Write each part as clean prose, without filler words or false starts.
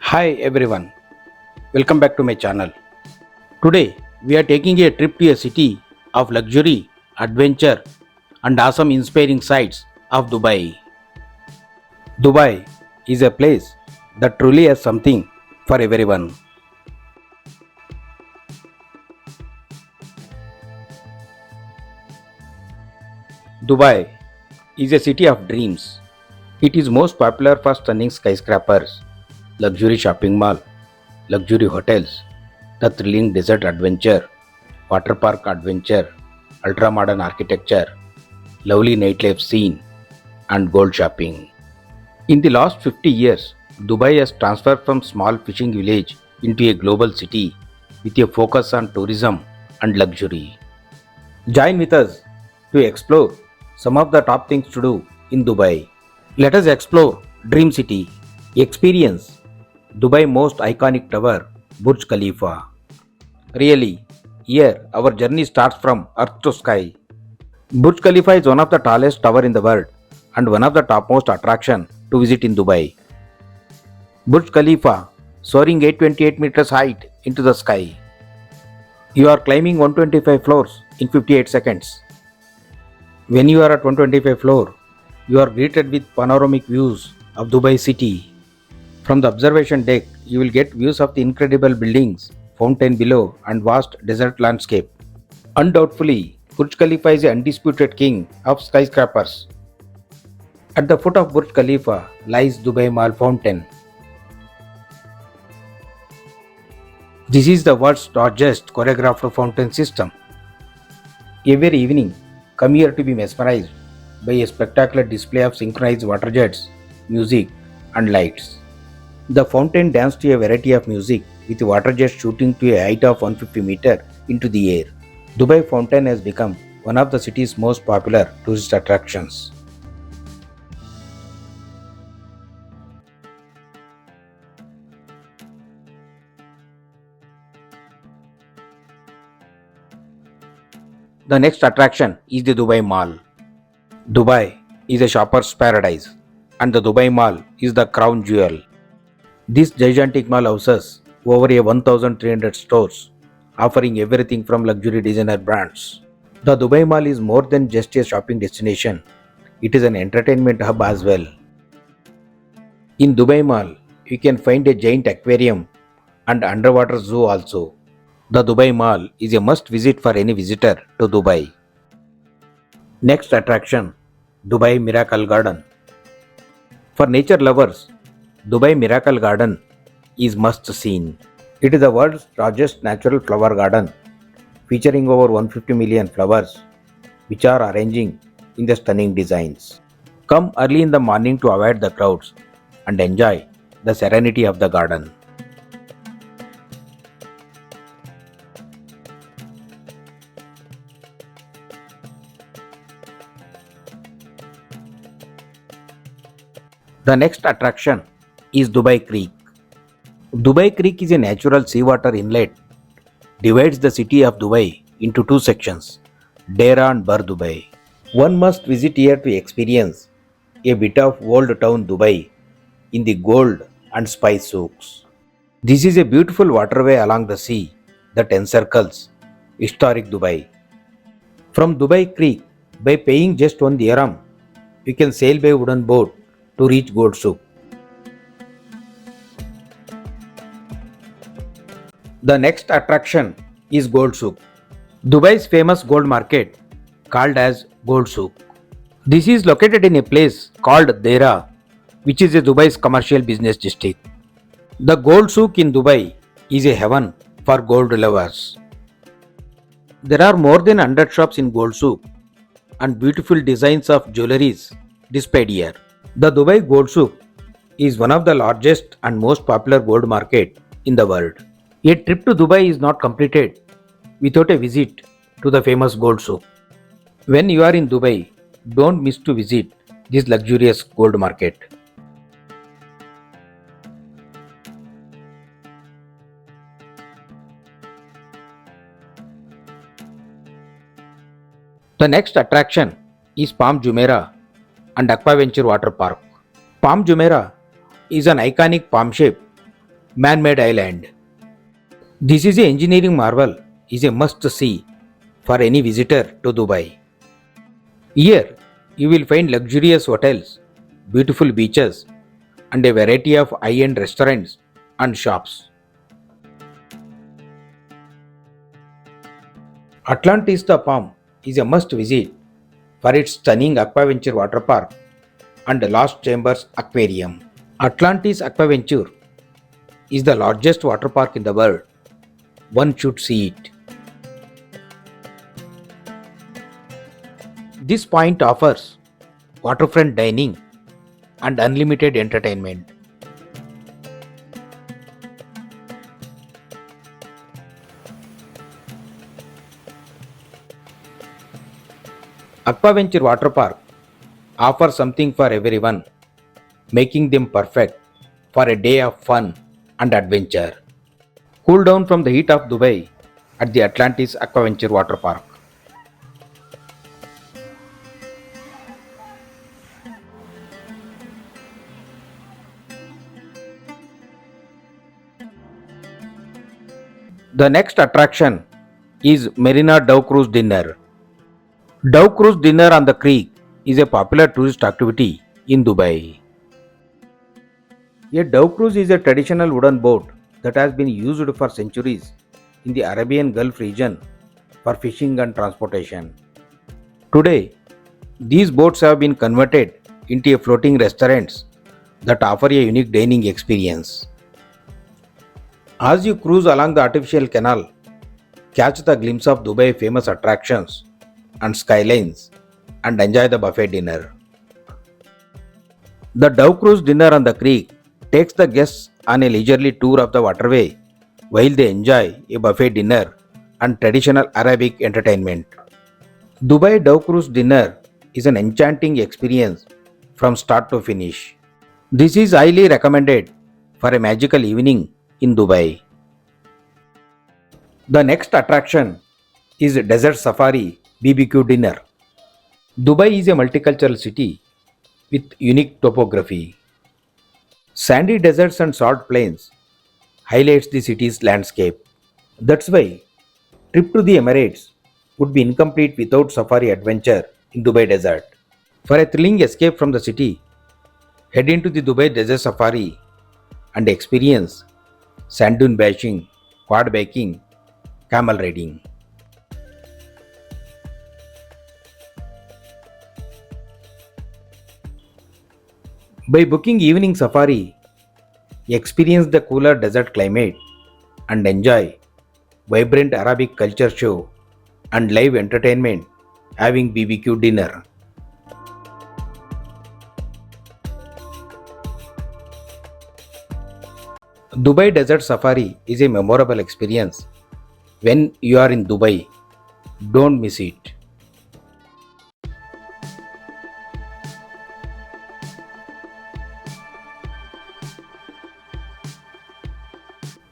Hi everyone, welcome back to my channel. Today we are taking a trip to a city of luxury, adventure and awesome inspiring sights of Dubai. Dubai is a place that truly has something for everyone. Dubai is a city of dreams. It is most popular for stunning skyscrapers, luxury shopping mall, luxury hotels, the thrilling desert adventure, water park adventure, ultra modern architecture, lovely nightlife scene, and gold shopping. In the last 50 years, Dubai has transferred from small fishing village into a global city with a focus on tourism and luxury. Join with us to explore some of the top things to do in Dubai. Let us explore Dream City. Experience Dubai most iconic tower, Burj Khalifa. Really, here our journey starts from earth to sky. Burj Khalifa is one of the tallest tower in the world and one of the topmost attraction to visit in Dubai. Burj Khalifa soaring 828 meters height into the sky. You are climbing 125 floors in 58 seconds. When you are at 125 floor, you are greeted with panoramic views of Dubai city. From the observation deck, you will get views of the incredible buildings, fountain below, and vast desert landscape. Undoubtedly, Burj Khalifa is the undisputed king of skyscrapers. At the foot of Burj Khalifa lies Dubai Mall Fountain. This is the world's largest choreographed fountain system. Every evening, come here to be mesmerized by a spectacular display of synchronized water jets, music, and lights. The fountain dances to a variety of music with water jets shooting to a height of 150 meters into the air. Dubai Fountain has become one of the city's most popular tourist attractions. The next attraction is the Dubai Mall. Dubai is a shopper's paradise and the Dubai Mall is the crown jewel. This gigantic mall houses over a 1300 stores offering everything from luxury designer brands. The Dubai Mall is more than just a shopping destination, it is an entertainment hub as well. In Dubai Mall, you can find a giant aquarium and underwater zoo also. The Dubai Mall is a must visit for any visitor to Dubai. Next attraction, Dubai Miracle Garden. For nature lovers, Dubai Miracle Garden is must seen. It is the world's largest natural flower garden featuring over 150 million flowers which are arranging in the stunning designs. Come early in the morning to avoid the crowds and enjoy the serenity of the garden. The next attraction is Dubai Creek. Dubai Creek is a natural seawater inlet, divides the city of Dubai into two sections, Dera and Bar Dubai. One must visit here to experience a bit of old town Dubai in the gold and spice souks. This is a beautiful waterway along the sea that encircles historic Dubai. From Dubai Creek, by paying just 1 dirham, you can sail by wooden boat to reach Gold Souk. The next attraction is Gold Souk, Dubai's famous gold market called as Gold Souk. This is located in a place called Dera, which is a Dubai's commercial business district. The Gold Souk in Dubai is a heaven for gold lovers. There are more than 100 shops in Gold Souk and beautiful designs of jewelries displayed here. The Dubai Gold Souk is one of the largest and most popular gold market in the world. A trip to Dubai is not completed without a visit to the famous Gold Souk. When you are in Dubai, don't miss to visit this luxurious gold market. The next attraction is Palm Jumeirah and Aquaventure water park. Palm Jumeirah is an iconic palm shape Man-made island. This is a engineering marvel, is a must-see for any visitor to Dubai. Here, you will find luxurious hotels, beautiful beaches, and a variety of high-end restaurants and shops. Atlantis the Palm is a must-visit for its stunning Aquaventure water park and Lost Chambers Aquarium. Atlantis Aquaventure is the largest water park in the world. One should see it. This point offers waterfront dining and unlimited entertainment. Aquaventure Water Park offers something for everyone, making them perfect for a day of fun and adventure. Cool down from the heat of Dubai at the Atlantis Aquaventure Water Park. The next attraction is Marina Dhow Cruise Dinner. Dhow Cruise Dinner on the Creek is a popular tourist activity in Dubai. A Dhow cruise is a traditional wooden boat that has been used for centuries in the Arabian Gulf region for fishing and transportation. Today, these boats have been converted into floating restaurants that offer a unique dining experience. As you cruise along the artificial canal, catch the glimpse of Dubai's famous attractions and skylines and enjoy the buffet dinner. The Dhow Cruise Dinner on the Creek takes the guests on a leisurely tour of the waterway while they enjoy a buffet dinner and traditional Arabic entertainment. Dubai Dhow Cruise Dinner is an enchanting experience from start to finish. This is highly recommended for a magical evening in Dubai. The next attraction is Desert Safari BBQ Dinner. Dubai is a multicultural city with unique topography. Sandy deserts and salt plains highlights the city's landscape. That's why trip to the Emirates would be incomplete without safari adventure in Dubai Desert. For a thrilling escape from the city, head into the Dubai Desert Safari and experience sand dune bashing, quad biking, camel riding. By booking evening safari, experience the cooler desert climate and enjoy vibrant Arabic culture show and live entertainment having BBQ dinner. Dubai Desert Safari is a memorable experience. When you are in Dubai, don't miss it.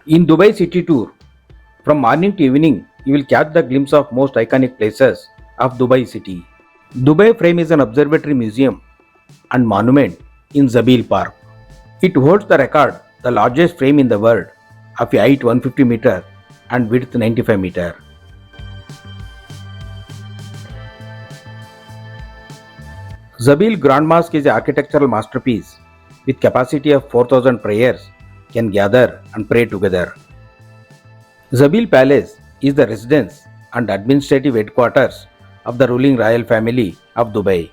In Dubai City Tour, from morning to evening, you will catch the glimpse of most iconic places of Dubai city. Dubai Frame is an observatory museum and monument in Zabil Park. It holds the record, the largest frame in the world, of a height 150 meter and width 95 meter. Zabil Grand Mosque is an architectural masterpiece with capacity of 4,000 prayers can gather and pray together. Zabil Palace is the residence and administrative headquarters of the ruling royal family of Dubai.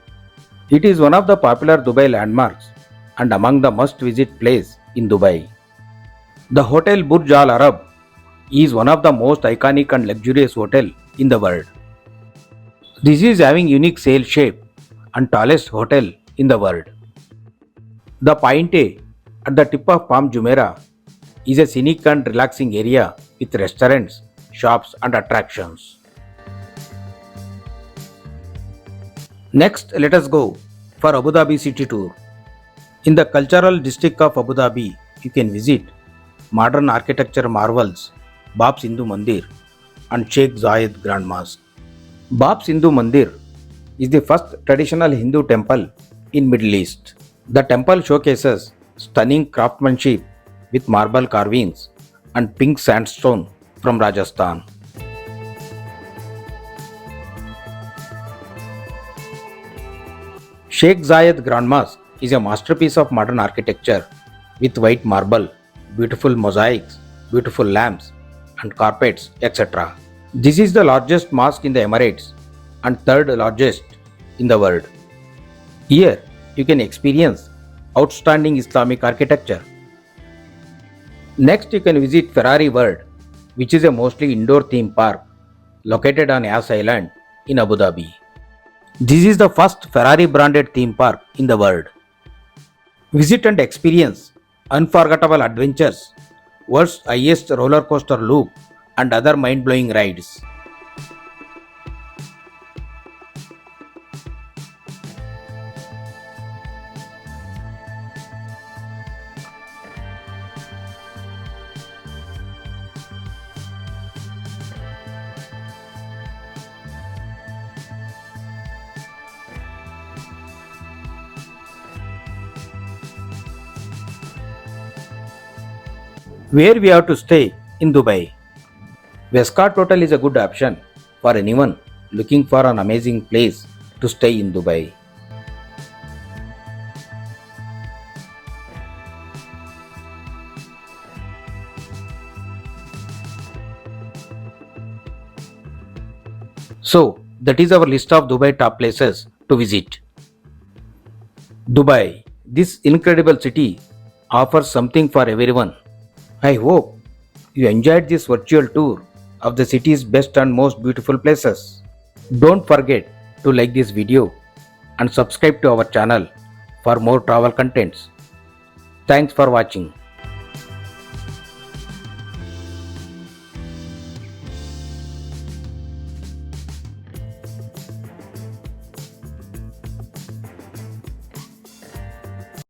It is one of the popular Dubai landmarks and among the must-visit places in Dubai. The Hotel Burj Al Arab is one of the most iconic and luxurious hotels in the world. This is having unique sail shape and tallest hotel in the world. The Pointe at the tip of Palm Jumeirah is a scenic and relaxing area with restaurants, shops and attractions. Next, let us go for Abu Dhabi City Tour. In the cultural district of Abu Dhabi, you can visit modern architecture marvels Bab Sindhu Mandir and Sheikh Zayed Grand Mosque. Bab Sindhu Mandir is the first traditional Hindu temple in Middle East. The temple showcases stunning craftsmanship with marble carvings and pink sandstone from Rajasthan. Sheikh Zayed Grand Mosque is a masterpiece of modern architecture with white marble, beautiful mosaics, beautiful lamps and carpets, etc. This is the largest mosque in the Emirates and third largest in the world. Here you can experience outstanding Islamic architecture. Next you can visit Ferrari World, which is a mostly indoor theme park located on Yas Island in Abu Dhabi. This is the first Ferrari branded theme park in the world. Visit and experience unforgettable adventures, world's highest roller coaster loop and other mind-blowing rides. Where we have to stay in Dubai? Vescart Hotel is a good option for anyone looking for an amazing place to stay in Dubai. So, that is our list of Dubai top places to visit. Dubai, this incredible city, offers something for everyone. I hope you enjoyed this virtual tour of the city's best and most beautiful places. Don't forget to like this video and subscribe to our channel for more travel contents. Thanks for watching.